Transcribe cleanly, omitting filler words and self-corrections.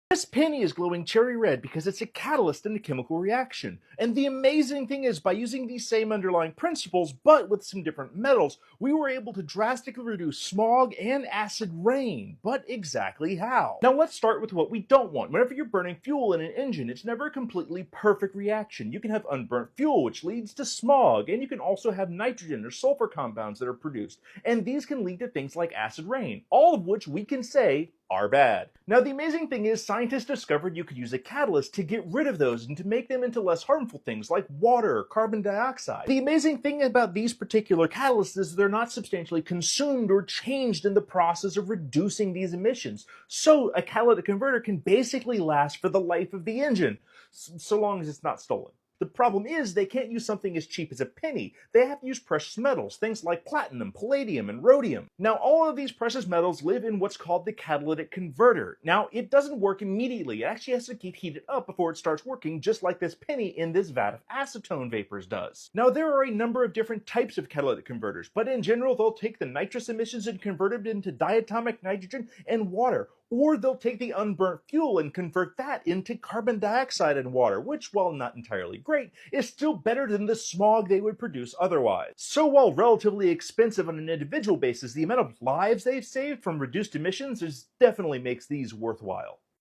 This penny is glowing cherry red because it's a catalyst in a chemical reaction. And the amazing thing is, by using these same underlying principles, but with some different metals, we were able to drastically reduce smog and acid rain. But exactly how? Now let's start with what we don't want. Whenever you're burning fuel in an engine, it's never a completely perfect reaction. You can have unburnt fuel, which leads to smog, and you can also have nitrogen or sulfur compounds that are produced. And these can lead to things like acid rain, all of which we can say are bad. Now, the amazing thing is, scientists discovered you could use a catalyst to get rid of those and to make them into less harmful things like water or carbon dioxide. The amazing thing about these particular catalysts is they're not substantially consumed or changed in the process of reducing these emissions. So a catalytic converter can basically last for the life of the engine, so long as it's not stolen. The problem is they can't use something as cheap as a penny. They have to use precious metals, things like platinum, palladium, and rhodium. Now, all of these precious metals live in what's called the catalytic converter. Now, it doesn't work immediately. It actually has to get heated up before it starts working, just like this penny in this vat of acetone vapors does. Now, there are a number of different types of catalytic converters, but in general, they'll take the nitrous emissions and convert it into diatomic nitrogen and water. Or they'll take the unburnt fuel and convert that into carbon dioxide and water, which, while not entirely great, is still better than the smog they would produce otherwise. So while relatively expensive on an individual basis, the amount of lives they've saved from reduced emissions definitely makes these worthwhile.